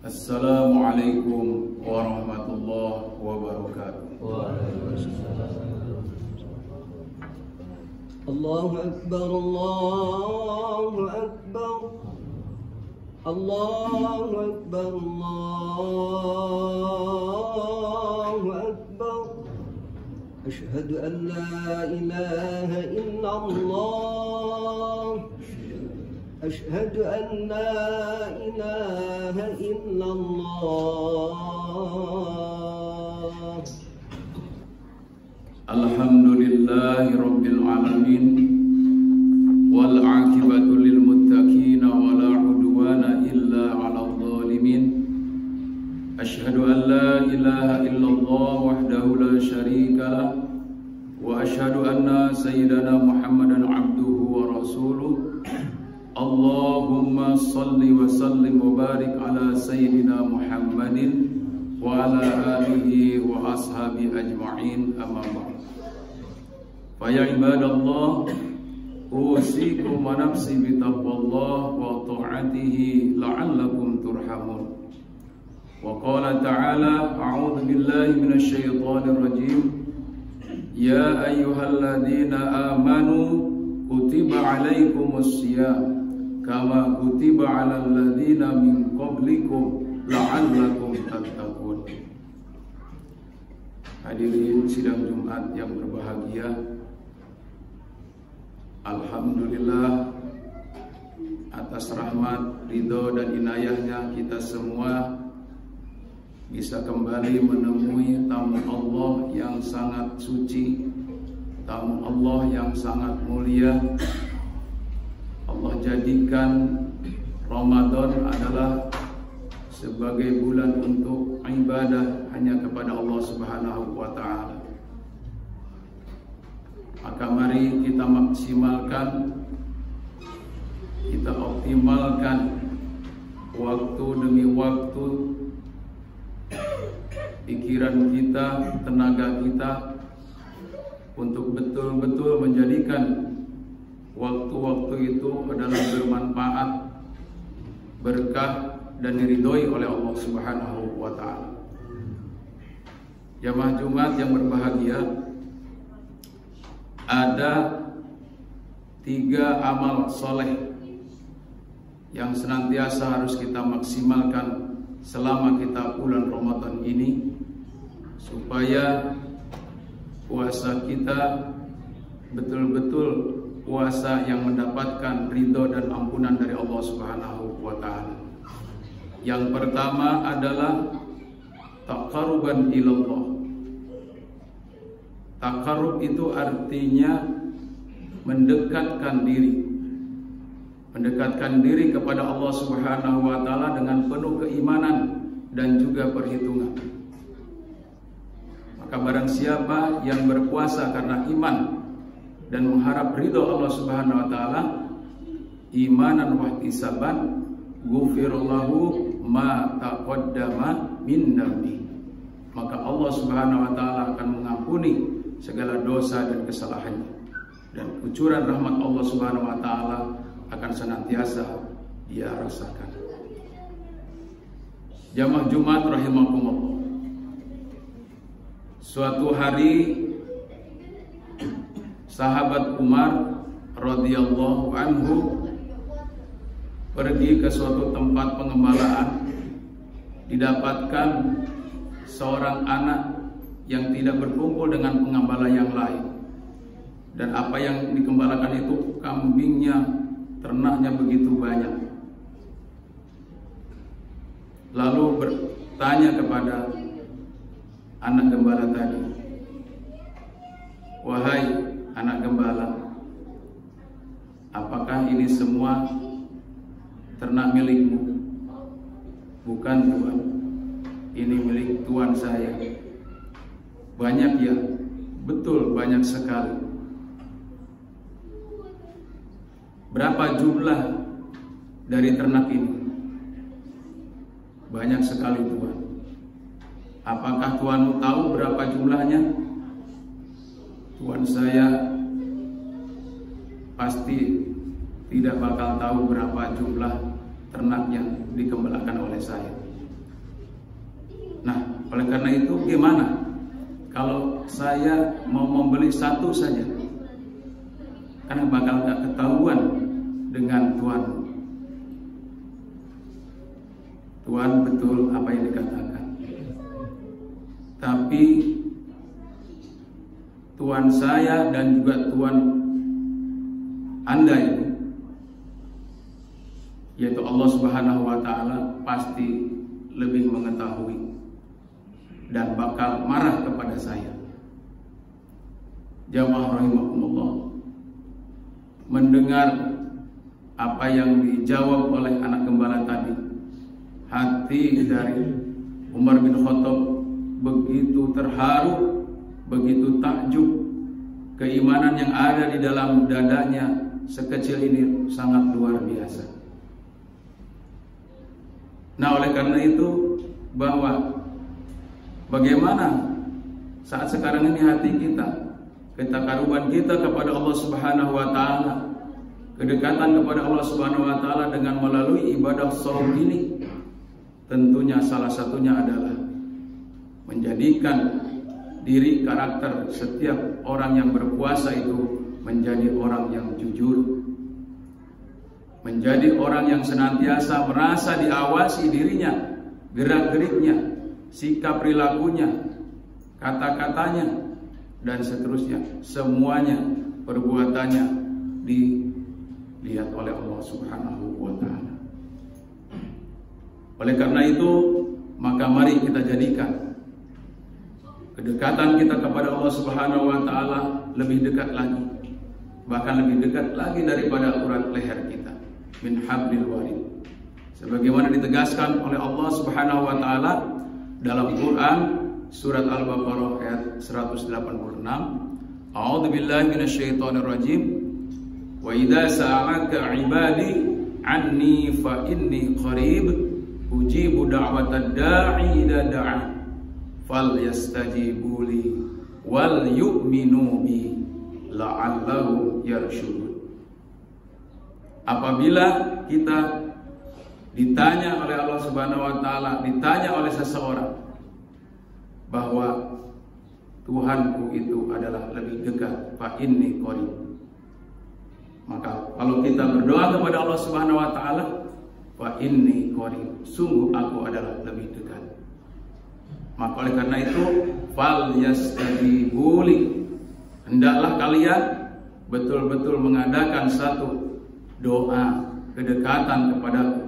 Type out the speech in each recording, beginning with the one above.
Assalamualaikum warahmatullahi wabarakatuh. Allahu Akbar, Allahu Akbar, Allahu Akbar, Allahu Akbar. Asyhadu an la ilaha illallah, asyhadu an la ilaha illallah. Alhamdulillahi rabbil alamin, wal aqibatu lil muttaqin wa la udwana illa 'alal zalimin. Asyhadu an la ilaha illallah wahdahu la syarika lah, wa asyhadu anna sayyidana Muhammadan 'abduhu wa rasuluh. Allahumma salli wa sallim wa barik ala sayyidina Muhammadin wa ala alihi wa ashabi ajma'in, amma ba'd. Fa ya ibadallah, usikum wa nafsi bi taqwallah wa ta'atihi la'allakum turhamun. Wa qala ta'ala, a'udzu billahi minasy syaithanir rajim. Ya ayyuhalladzina amanu kutiba 'alaikumus syiyam kama kutiba 'alal ladzina min qablikum la'allakum tattaqun. Hadirin sidang Jumat yang berbahagia, alhamdulillah atas rahmat, ridho dan inayahnya kita semua bisa kembali menemui tamu Allah yang sangat suci, tamu Allah yang sangat mulia. Allah jadikan Ramadan adalah sebagai bulan untuk ibadah hanya kepada Allah Subhanahu wa ta'ala. Maka mari kita maksimalkan, kita optimalkan waktu demi waktu, pikiran kita, tenaga kita untuk betul-betul menjadikan waktu-waktu itu adalah bermanfaat, berkah dan diridhoi oleh Allah Subhanahu wa ta'ala. Jamaah Jumat yang berbahagia, ada 3 amal soleh yang senantiasa harus kita maksimalkan selama kita bulan Ramadan ini, supaya puasa kita betul-betul puasa yang mendapatkan ridho dan ampunan dari Allah Subhanahu wa ta'ala. Yang pertama adalah taqarruban ilallah. Taqarrub itu artinya mendekatkan diri. Mendekatkan diri kepada Allah Subhanahu wa ta'ala dengan penuh keimanan dan juga perhitungan. Maka barang siapa yang berpuasa karena iman dan mengharap ridho Allah Subhanahu wa ta'ala, imanan wa ihtisaban, ghufirallahu ma taqaddama min dambi, maka Allah Subhanahu wa ta'ala akan mengampuni segala dosa dan kesalahannya, dan kucuran rahmat Allah Subhanahu wa ta'ala akan senantiasa dia rasakan. Jamaah Jumat rahimakumullah, suatu hari sahabat Umar radhiyallahu anhu pergi ke suatu tempat pengembalaan. Didapatkan seorang anak yang tidak berkumpul dengan pengembala yang lain, dan apa yang dikembalakan itu kambingnya, ternaknya begitu banyak. Lalu bertanya kepada anak gembala tadi, "Wahai anak gembala, apakah ini semua ternak milikmu?" "Bukan Tuan, ini milik Tuan saya." "Banyak ya?" "Betul, banyak sekali." "Berapa jumlah dari ternak ini?" "Banyak sekali Tuan." "Apakah Tuanmu tahu berapa jumlahnya?" "Tuan saya pasti tidak bakal tahu berapa jumlah ternak yang dikembalakan oleh saya." karena itu gimana kalau saya mau membeli satu saja? Karena bakal gak ketahuan dengan Tuhan betul apa yang dikatakan. Tapi Tuhan saya dan juga Tuhan Anda itu, yaitu Allah Subhanahu wa Ta'ala, pasti lebih mengetahui dan bakal marah kepada saya. Jamaah rahimakumullah, mendengar apa yang dijawab oleh anak gembala tadi, hati dari Umar bin Khattab begitu terharu, begitu takjub. Keimanan yang ada di dalam dadanya sekecil ini sangat luar biasa. Nah, oleh karena itu, bahwa bagaimana saat sekarang ini hati kita, ketakaruban kita kepada Allah Subhanahu wa Ta'ala, kedekatan kepada Allah Subhanahu wa Ta'ala dengan melalui ibadah shaum ini, tentunya salah satunya adalah menjadikan diri karakter setiap orang yang berpuasa itu menjadi orang yang jujur, menjadi orang yang senantiasa merasa diawasi dirinya, gerak-geriknya, sikap perilakunya, kata-katanya, dan seterusnya. Semuanya perbuatannya dilihat oleh Allah Subhanahu wa Ta'ala. Oleh karena itu, maka mari kita jadikan kedekatan kita kepada Allah Subhanahu wa Ta'ala lebih dekat lagi, bahkan lebih dekat lagi daripada urat leher kita, min hablil warid, sebagaimana ditegaskan oleh Allah Subhanahu wa Ta'ala dalam Quran surat Al-Baqarah ayat 186. A'udzubillahi minasyaitonir rajim. Wa idza sa'alaka 'ibadi 'anni fa inni qarib ujibu da'watad da'i idza da'an falyastajibu li wal yu'minu bi la'allahum yarshudun. Apabila kita ditanya oleh Allah Subhanahu wa Ta'ala, ditanya oleh seseorang bahwa Tuhanku itu adalah lebih dekat, fa inni qarib, maka kalau kita berdoa kepada Allah Subhanahu wa Ta'ala, fa inni qarib, sungguh aku adalah lebih dekat. Maka oleh karena itu, fal yastajibu li, hendaklah kalian betul-betul mengadakan satu doa kedekatan kepadaku.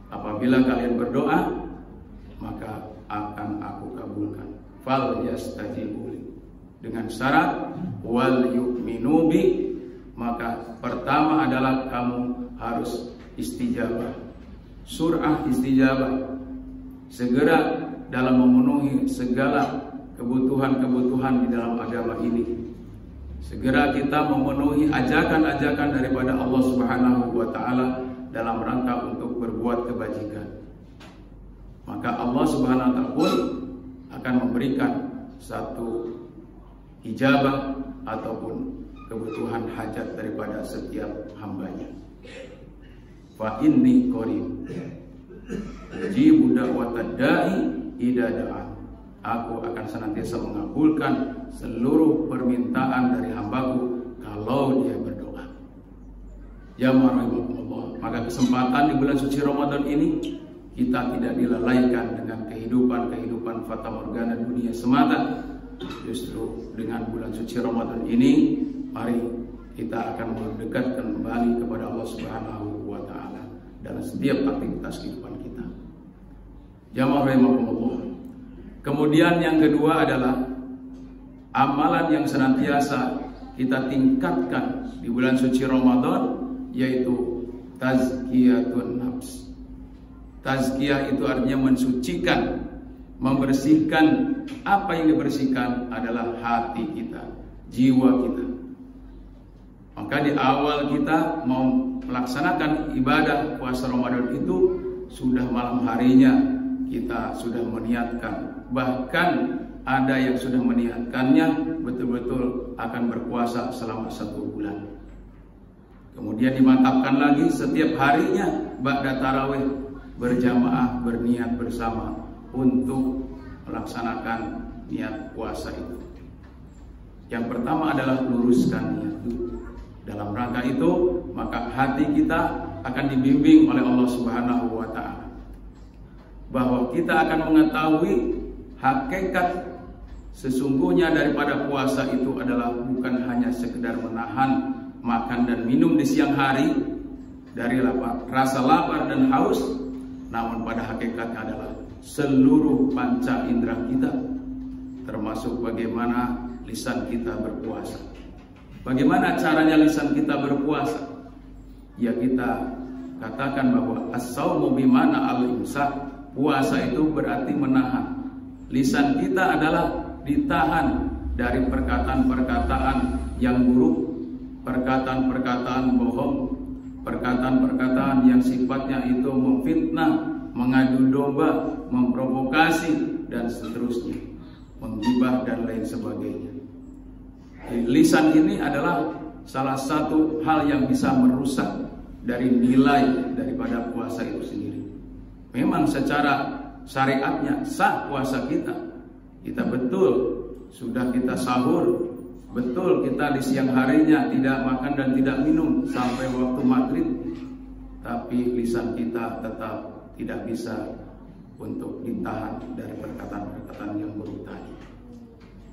Apabila kalian berdoa, maka akan aku kabulkan. Fal yastajibu li, dengan syarat wal yu'minu bi, maka pertama adalah kamu harus istijabah, sur'ah istijabah, segera dalam memenuhi segala kebutuhan-kebutuhan di dalam agama ini. Segera kita memenuhi ajakan-ajakan daripada Allah Subhanahu wa Ta'ala dalam rangka untuk berbuat kebajikan. Maka Allah Subhanahu wa Ta'ala pun akan memberikan satu ijabah ataupun kebutuhan hajat daripada setiap hambanya. Fa inni qarib ujibu da'watad da'i idza da'an. Aku akan senantiasa mengabulkan seluruh permintaan dari hambaku kalau dia berdoa. Ya ma'rifahullah. Maka kesempatan di bulan suci Ramadan ini kita tidak dilalaikan dengan kehidupan fata morgana dunia semata. Justru dengan bulan suci Ramadan ini, mari kita akan mendekat kembali kepada Allah Subhanahu wa Ta'ala dalam setiap aktivitas kehidupan kita. Jamaah rahimakumullah. Kemudian yang kedua adalah amalan yang senantiasa kita tingkatkan di bulan suci Ramadan, yaitu tazkiyatun nafs. Tazkiyah itu artinya mensucikan, membersihkan. Apa yang dibersihkan adalah hati kita, jiwa kita. Maka di awal kita mau melaksanakan ibadah puasa Ramadan itu, sudah malam harinya kita sudah meniatkan. Bahkan ada yang sudah meniatkannya betul-betul akan berpuasa selama 1 bulan. Kemudian dimantapkan lagi setiap harinya ba'da tarawih berjamaah berniat bersama untuk melaksanakan niat puasa itu. Yang pertama adalah luruskan niat dulu. Dalam rangka itu, maka hati kita akan dibimbing oleh Allah Subhanahu wa Ta'ala, bahwa kita akan mengetahui hakikat sesungguhnya daripada puasa itu adalah bukan hanya sekedar menahan makan dan minum di siang hari dari rasa lapar dan haus, namun pada hakikatnya adalah seluruh panca indera kita, termasuk bagaimana lisan kita berpuasa. Bagaimana caranya lisan kita berpuasa? Ya, kita katakan bahwa as-saumu bimana al-imsak. Puasa itu berarti menahan. Lisan kita adalah ditahan dari perkataan-perkataan yang buruk, perkataan-perkataan bohong, perkataan-perkataan yang sifatnya itu memfitnah, mengadu domba, memprovokasi, dan seterusnya, menggibah dan lain sebagainya. Lisan ini adalah salah satu hal yang bisa merusak dari nilai daripada puasa itu sendiri. Memang secara syariatnya sah puasa kita. Kita betul sudah kita sahur, betul kita di siang harinya tidak makan dan tidak minum sampai waktu maghrib, tapi lisan kita tetap tidak bisa untuk ditahan dari perkataan-perkataan yang buruk tadi.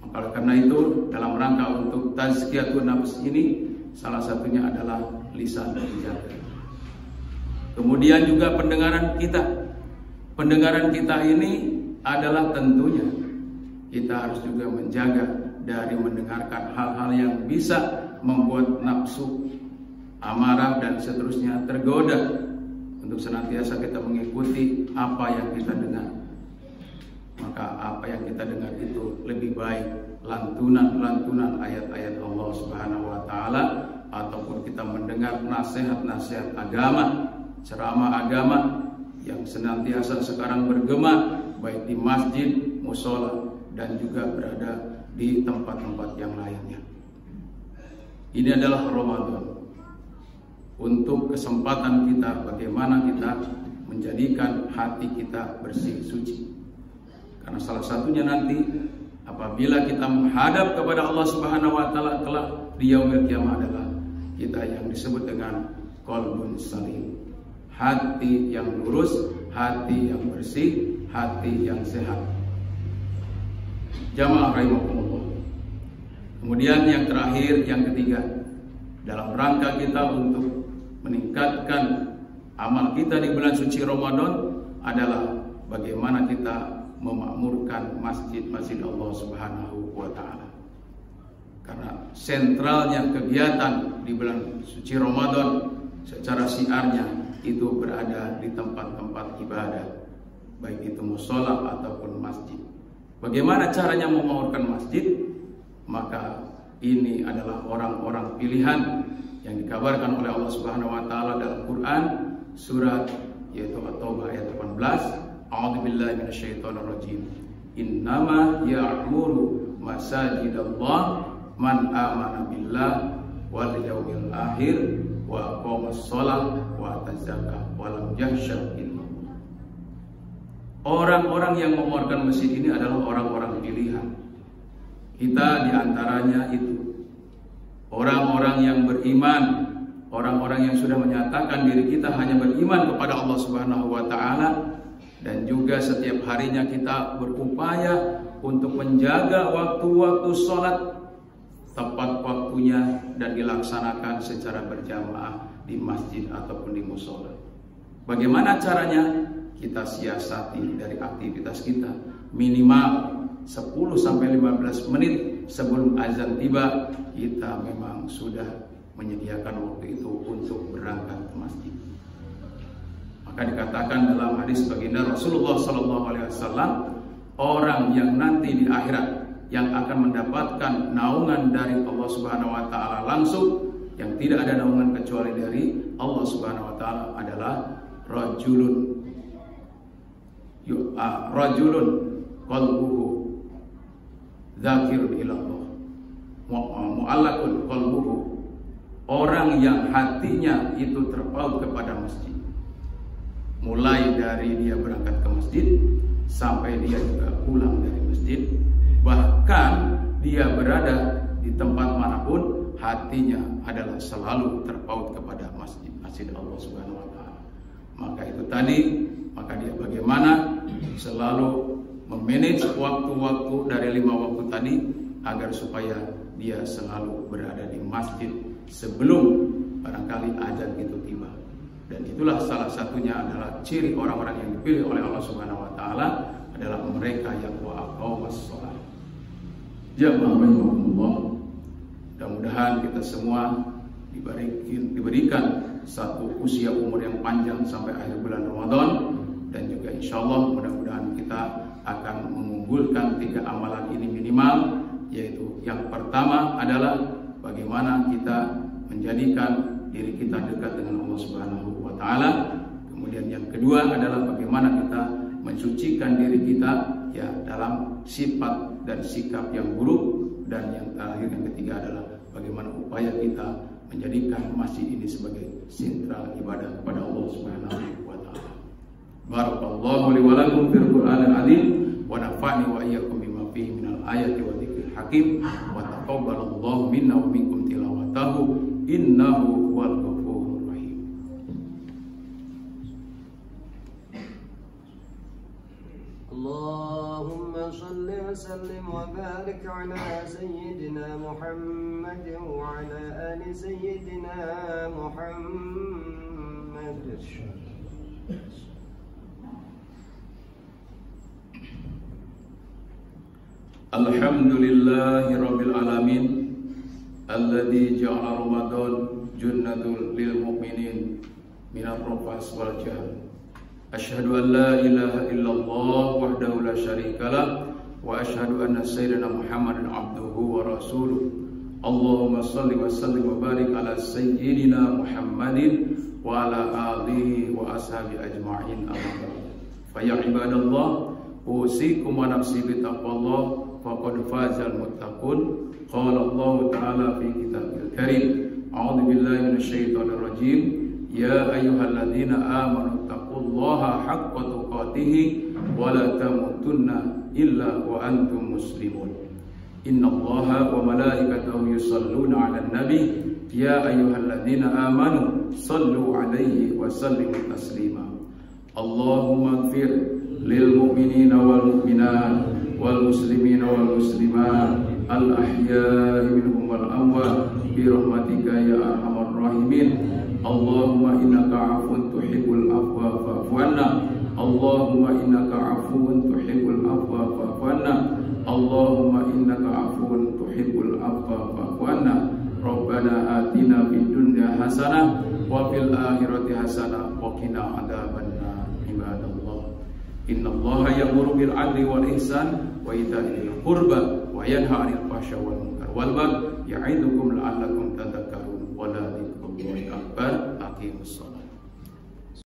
Maka karena itu, dalam rangka untuk tazkiyatun nafs ini, salah satunya adalah lisan dijaga. Kemudian juga pendengaran kita. Pendengaran kita ini adalah tentunya kita harus juga menjaga dari mendengarkan hal-hal yang bisa membuat nafsu, amarah, dan seterusnya tergoda, untuk senantiasa kita mengikuti apa yang kita dengar. Maka apa yang kita dengar itu lebih baik lantunan-lantunan ayat-ayat Allah Subhanahu wa Ta'ala, ataupun kita mendengar nasihat-nasihat agama, ceramah agama yang senantiasa sekarang bergema baik di masjid, musola, dan juga berada di tempat-tempat yang lainnya. Ini adalah Ramadan, untuk kesempatan kita bagaimana kita menjadikan hati kita bersih suci. Karena salah satunya nanti apabila kita menghadap kepada Allah Subhanahu wa Ta'ala kelak di yaumil qiyamah adalah kita yang disebut dengan qalbun salim, hati yang lurus, hati yang bersih, hati yang sehat. Jamaah rahimakumullah. Kemudian yang terakhir, yang ketiga, dalam rangka kita untuk meningkatkan amal kita di bulan suci Ramadan adalah bagaimana kita memakmurkan masjid-masjid Allah Subhanahu wa Ta'ala. Karena sentralnya kegiatan di bulan suci Ramadan secara syiarnya itu berada di tempat-tempat ibadah, baik itu mushola ataupun masjid. Bagaimana caranya memakmurkan masjid? Maka ini adalah orang-orang pilihan yang dikabarkan oleh Allah Subhanahu wa Ta'ala dalam Quran surat yaitu At-Taubah ayat 18. A'udzubillahi minasyaitonirrajim. Innama ya'muru masajidallah man amana billah wal yawmil akhir wa aqamas shalah wa ataz zakah wa lam yakhsha illallah. Orang-orang yang memakmurkan masjid ini adalah orang-orang pilihan. Kita diantaranya itu orang-orang yang beriman, orang-orang yang sudah menyatakan diri kita hanya beriman kepada Allah Subhanahu wa Ta'ala, dan juga setiap harinya kita berupaya untuk menjaga waktu-waktu sholat tepat waktunya dan dilaksanakan secara berjamaah di masjid ataupun di musola. Bagaimana caranya? Kita siasati dari aktivitas kita minimal 10-15 menit sebelum azan tiba, kita memang sudah menyediakan waktu itu untuk berangkat ke masjid. Maka dikatakan dalam hadis baginda Rasulullah SAW, orang yang nanti di akhirat yang akan mendapatkan naungan dari Allah Subhanahu wa Ta'ala langsung, yang tidak ada naungan kecuali dari Allah Subhanahu wa Ta'ala adalah rajulun qalbuhu dzakirun ilallah mu'allaqun qalbuhu, orang yang hatinya itu terpaut kepada masjid, mulai dari dia berangkat ke masjid sampai dia juga pulang dari masjid. Bahkan dia berada di tempat manapun, hatinya adalah selalu terpaut kepada masjid Allah Subhanahu wa taala. Maka itu tadi, maka dia bagaimana selalu memanage waktu-waktu dari 5 waktu tadi agar supaya dia selalu berada di masjid sebelum barangkali azan itu tiba. Dan itulah salah satunya adalah ciri orang-orang yang dipilih oleh Allah Subhanahu wa taala adalah mereka yang waqawas shalah. Jamaah rahimakumullah. Mudah-mudahan kita semua diberikan satu usia umur yang panjang sampai akhir bulan Ramadan, dan juga insya Allah mudah-mudahan kita akan mengunggulkan 3 amalan ini minimal, yaitu yang pertama adalah bagaimana kita menjadikan diri kita dekat dengan Allah Subhanahu wa taala. Kemudian yang kedua adalah bagaimana kita mensucikan diri kita ya dalam sifat dan sikap yang buruk, dan yang terakhir yang ketiga adalah bagaimana upaya kita menjadikan masjid ini sebagai sentral ibadah kepada Allah Subhanahu wa taala. Barakallahu li wa lakum fil Qur'anil azim wa nafa'ni wa iyyakum bima fihi minal ayati wa dzikril hakim wa taqabbalallahu minna wa minkum tilawatahu innahu huwal ghafurur rahim. Allahumma salli wa sallim wa barik ala sayyidina Muhammad wa ala ali sayyidina Muhammad. Alhamdulillahi rabbil alamin alladzi ja'ala Ramadan junnatul lil mu'minin minar rafas wal jahl. Asyhadu an la ilaha illallah wahdahu la syarikalah wa asyhadu anna sayyidina Muhammadan abduhu wa rasuluh. Allahumma salli wa sallim wa barik ala sayyidina Muhammadin wa ala alihi wa ashabi ajma'in. Amma ba'd. Fa ya ibadallah, usikum wa nafsi bi taqwallah faqad fazal muttaqun. Qala Allah ta'ala fi kitabil karim, a'udzu billahi minasyaitonir rajim, ya ayyuhalladzina amanu taqullaha haqqa tuqatih wa la tamutunna illa wa antum muslimun. Innallaha wa malaikatahu yusalluna 'alan nabi ya ayyuhalladzina amanu sallu 'alaihi wa sallimu taslima. Allahumma ighfir lil mu'minina wal mu'minat wal muslimina wal muslimat al ahya'i minhum wal amwat bi rahmatika ya arhamar rahimin. Allahumma innaka 'afuwun tuhibbul afwa fa'fu 'anna. Allahumma innaka 'afuwun tuhibbul afwa fa'fu 'anna. Allahumma innaka 'afuwun tuhibbul afwa fa'fu 'anna. Rabbana atina fid dunya hasanah wa fil akhirati hasanah wa qina adzabannar. Ibadallah, innallaha ya'muru bil 'adli wal ihsan wa ita'i dzil qurba wa yanha 'anil fahsya'i wal munkar wal baghi ya'idukum la'allakum tadhakkarun. Wa la dzikrullahi akbar. Aqimus shalah.